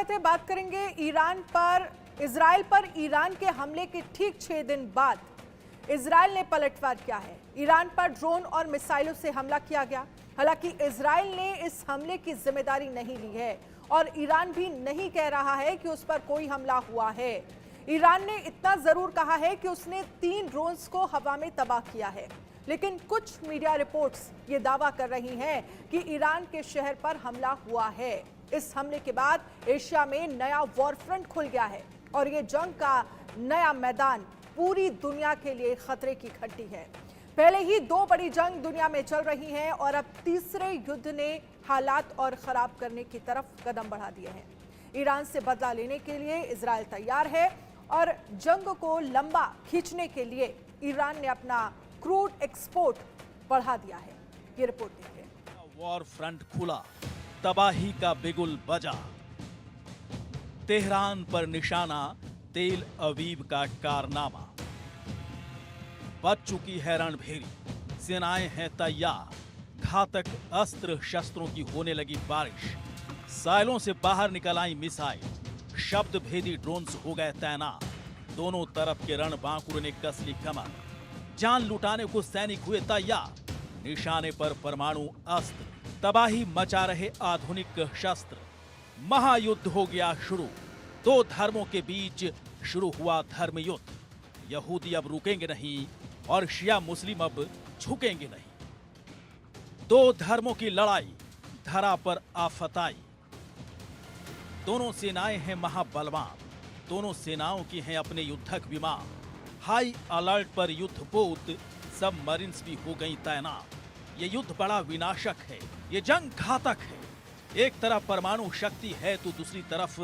साथ है, बात करेंगे इजराइल पर ईरान के हमले के ठीक 6 दिन बाद इजराइल ने पलटवार किया है। ईरान पर ड्रोन और मिसाइलों से हमला किया गया। हालांकि इजराइल ने इस हमले की जिम्मेदारी नहीं ली है और ईरान भी नहीं कह रहा है कि उस पर कोई हमला हुआ है। ईरान ने इतना जरूर कहा है कि उसने 3 ड्रोन्स को हवा में तबाह किया है, लेकिन कुछ मीडिया रिपोर्ट्स ये दावा कर रही हैं कि ईरान के शहर पर हमला हुआ है। इस हमले के बाद एशिया में नया वॉर फ्रंट खुल गया है और ये जंग का नया मैदान पूरी दुनिया के लिए खतरे की घंटी है। पहले ही 2 बड़ी जंग दुनिया में चल रही हैं और अब तीसरे युद्ध ने हालात और खराब करने की तरफ कदम बढ़ा दिए हैं। ईरान से बदला लेने के लिए इजराइल तैयार है और जंग को लंबा खींचने के लिए ईरान ने अपना क्रूड एक्सपोर्ट बढ़ा दिया है। ये रिपोर्ट देखिए। वॉर फ्रंट खुला, तबाही का बिगुल बजा। तेहरान पर निशाना तेल अवीव का कारनामा। बच चुकी है रणभेरी, सेनाएं हैं तैयार। घातक अस्त्र शस्त्रों की होने लगी बारिश। साइलों से बाहर निकल आई मिसाइल। शब्द भेदी ड्रोन्स हो गए तैनात। दोनों तरफ के रणबांकुर ने कस ली कमर। जान लुटाने को सैनिक हुए तैयार। निशाने पर परमाणु अस्त्र, तबाही मचा रहे आधुनिक शस्त्र। महायुद्ध हो गया शुरू। 2 धर्मों के बीच शुरू हुआ धर्म युद्ध। यहूदी अब रुकेंगे नहीं और शिया मुस्लिम अब झुकेंगे नहीं। 2 धर्मों की लड़ाई, धरा पर आफत आई। दोनों सेनाएं हैं महाबलवान। दोनों सेनाओं की हैं अपने युद्धक विमान। हाई अलर्ट पर युद्धपोत सबमरीन्स भी हो गई तैनात। ये युद्ध बड़ा विनाशक है, ये जंग घातक है। एक तरफ परमाणु शक्ति है तो दूसरी तरफ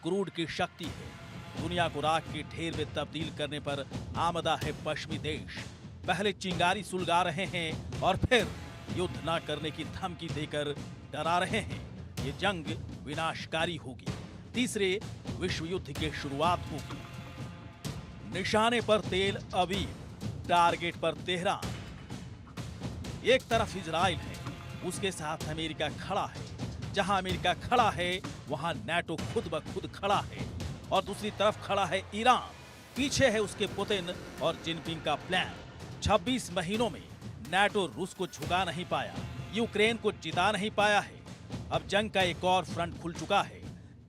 क्रूड की शक्ति है। दुनिया को राख के ढेर में तब्दील करने पर आमदा है पश्चिमी देश। पहले चिंगारी सुलगा रहे हैं और फिर युद्ध न करने की धमकी देकर डरा रहे हैं। ये जंग विनाशकारी होगी। तीसरे विश्व युद्ध की शुरुआत होगी। निशाने पर तेल अवीव, टारगेट पर तेहरान। एक तरफ इजराइल है, उसके साथ अमेरिका खड़ा है। जहां अमेरिका खड़ा है वहां नाटो खुद ब खुद खड़ा है और दूसरी तरफ खड़ा है ईरान। पीछे है उसके पुतिन और जिनपिंग का प्लान। 26 महीनों में नाटो रूस को झुका नहीं पाया, यूक्रेन को जिता नहीं पाया है। अब जंग का एक और फ्रंट खुल चुका है।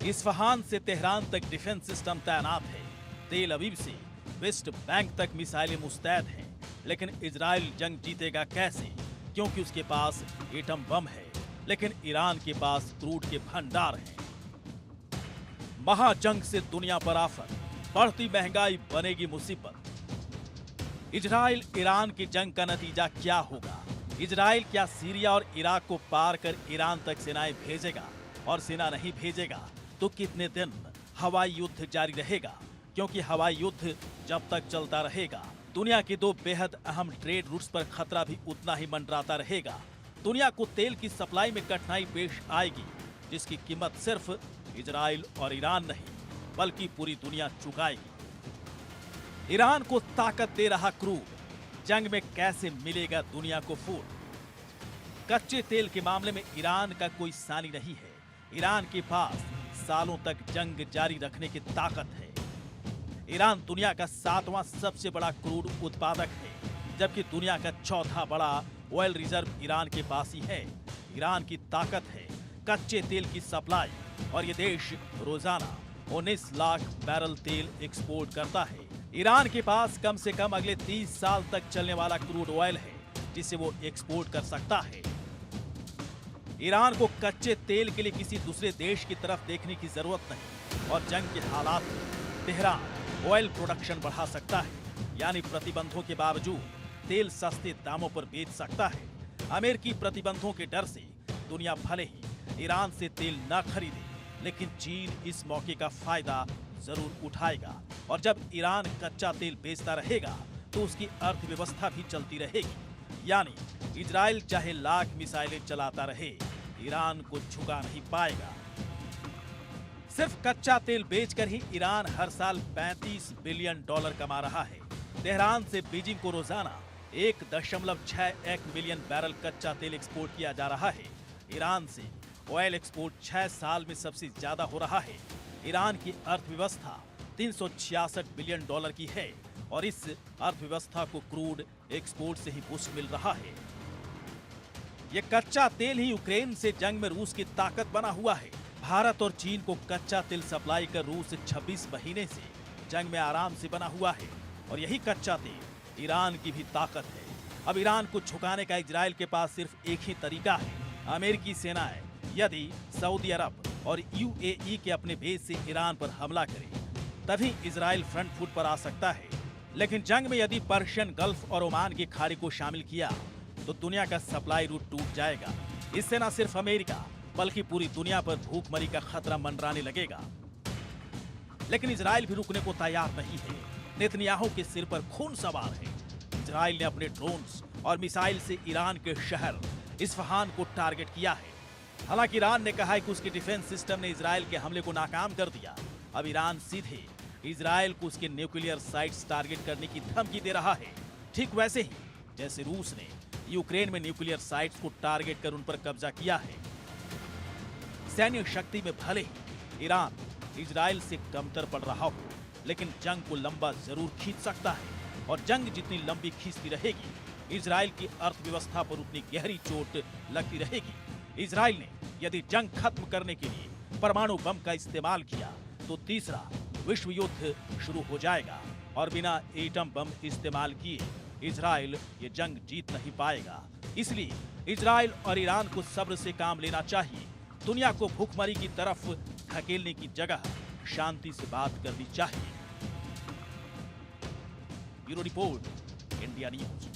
इस्फहान से तेहरान तक डिफेंस सिस्टम तैनात है। तेल अवीव से वेस्ट बैंक तक मिसाइलें मुस्तैद हैं। लेकिन इजराइल जंग जीतेगा कैसे? क्योंकि उसके पास एटम बम है, लेकिन ईरान के पास क्रूड के भंडार हैं। महाजंग से दुनिया पर आफत, बढ़ती महंगाई बनेगी मुसीबत। इजराइल ईरान की जंग का नतीजा क्या होगा? इजराइल क्या सीरिया और इराक को पार कर ईरान तक सेनाएं भेजेगा? और सेना नहीं भेजेगा तो कितने दिन हवाई युद्ध जारी रहेगा? क्योंकि हवाई युद्ध जब तक चलता रहेगा, दुनिया के 2 बेहद अहम ट्रेड रूट्स पर खतरा भी उतना ही मंडराता रहेगा। दुनिया को तेल की सप्लाई में कठिनाई पेश आएगी, जिसकी कीमत सिर्फ इजराइल और ईरान नहीं बल्कि पूरी दुनिया चुकाएगी। ईरान को ताकत दे रहा क्रूड, जंग में कैसे मिलेगा दुनिया को फूल? कच्चे तेल के मामले में ईरान का कोई सानी नहीं है। ईरान के पास सालों तक जंग जारी रखने की ताकत है। ईरान दुनिया का 7वां सबसे बड़ा क्रूड उत्पादक है, जबकि दुनिया का 4था बड़ा ऑयल रिजर्व ईरान के पास ही है। ईरान की ताकत है कच्चे तेल की सप्लाई और ये देश रोजाना 19 लाख बैरल तेल एक्सपोर्ट करता है। ईरान के पास कम से कम अगले 30 साल तक चलने वाला क्रूड ऑयल है, जिसे वो एक्सपोर्ट कर सकता है। ईरान को कच्चे तेल के लिए किसी दूसरे देश की तरफ देखने की जरूरत नहीं और जंग के हालात में तेहरान ऑयल प्रोडक्शन बढ़ा सकता है, यानी प्रतिबंधों के बावजूद तेल सस्ते दामों पर बेच सकता है। अमेरिकी प्रतिबंधों के डर से दुनिया भले ही ईरान से तेल न खरीदे, लेकिन चीन इस मौके का फायदा जरूर उठाएगा और जब ईरान कच्चा तेल बेचता रहेगा तो उसकी अर्थव्यवस्था भी चलती रहेगी। यानी इजराइल चाहे लाख मिसाइलें चलाता रहे, ईरान को झुका नहीं पाएगा। सिर्फ कच्चा तेल बेचकर ही ईरान हर साल $35 बिलियन कमा रहा है। तेहरान से बीजिंग को रोजाना 1.61 मिलियन बैरल कच्चा तेल एक्सपोर्ट किया जा रहा है। ईरान से ऑयल एक्सपोर्ट 6 साल में सबसे ज्यादा हो रहा है। ईरान की अर्थव्यवस्था 366 बिलियन डॉलर की है और इस अर्थव्यवस्था को क्रूड एक्सपोर्ट से ही बूस्ट मिल रहा है। ये कच्चा तेल ही यूक्रेन से जंग में रूस की ताकत बना हुआ है। भारत और चीन को कच्चा तेल सप्लाई कर रूस 26 महीने से जंग में आराम से बना हुआ है और यही कच्चा तेल ईरान की भी ताकत है। अब ईरान को झुकाने का इजराइल के पास सिर्फ एक ही तरीका है। अमेरिकी सेनाएं यदि सऊदी अरब और यूएई के अपने बेस से ईरान पर हमला करे तभी इजराइल फ्रंट फुट पर आ सकता है। लेकिन जंग में यदि पर्शियन गल्फ और ओमान की खाड़ी को शामिल किया तो दुनिया का सप्लाई रूट टूट जाएगा। इससे न सिर्फ अमेरिका बल्कि पूरी दुनिया पर भूखमरी का खतरा मंडराने लगेगा। लेकिन इजराइल भी रुकने को तैयार नहीं है। नेतन्याहू के सिर पर खून सवार है। इजराइल ने अपने ड्रोन्स और मिसाइल से ईरान के शहर इस्फहान को टारगेट किया है। हालांकि ईरान ने कहा है कि उसके डिफेंस सिस्टम ने इजराइल के हमले को नाकाम कर दिया। अब ईरान सीधे इजराइल को उसके न्यूक्लियर साइट्स टारगेट करने की धमकी दे रहा है, ठीक वैसे ही जैसे रूस ने यूक्रेन में न्यूक्लियर साइट्स को टारगेट कर उन पर कब्जा किया है। सैन्य शक्ति में भले ही ईरान इजराइल से कमतर पड़ रहा हो, लेकिन जंग को लंबा जरूर खींच सकता है और जंग जितनी लंबी खींचती रहेगी इजराइल की अर्थव्यवस्था पर उतनी गहरी चोट लगती रहेगी। इजराइल ने यदि जंग खत्म करने के लिए परमाणु बम का इस्तेमाल किया तो तीसरा विश्व युद्ध शुरू हो जाएगा और बिना एटम बम इस्तेमाल किए इजराइल ये जंग जीत नहीं पाएगा। इसलिए इजराइल और ईरान को सब्र से काम लेना चाहिए। दुनिया को भूखमरी की तरफ धकेलने की जगह शांति से बात करनी चाहिए। Bureau report, India news.